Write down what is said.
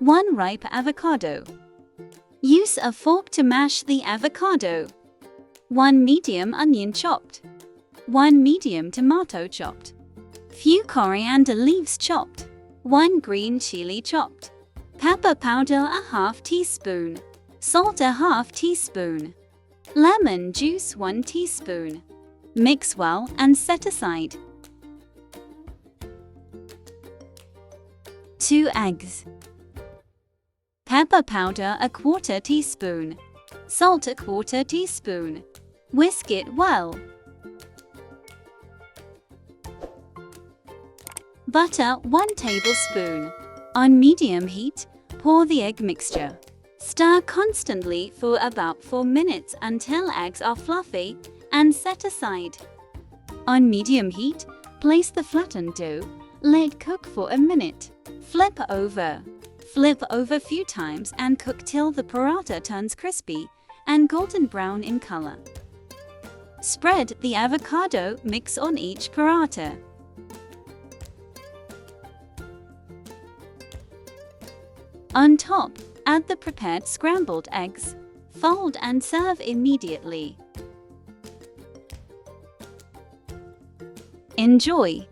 1 ripe avocado. Use a fork to mash the avocado. 1 medium onion chopped. 1 medium tomato chopped. Few coriander leaves chopped. 1 green chili chopped. Pepper powder ½ teaspoon. Salt ½ teaspoon. Lemon juice 1 teaspoon. Mix well and set aside. 2 eggs. Pepper powder ¼ teaspoon. Salt ¼ teaspoon. Whisk it well. Butter 1 tablespoon. On medium heat, pour the egg mixture. Stir constantly for about 4 minutes until eggs are fluffy and set aside. On medium heat, place the flattened dough. Let cook for a minute. Flip over. Flip over few times and cook till the paratha turns crispy and golden brown in color. Spread the avocado mix on each paratha. On top, add the prepared scrambled eggs. Fold and serve immediately. Enjoy!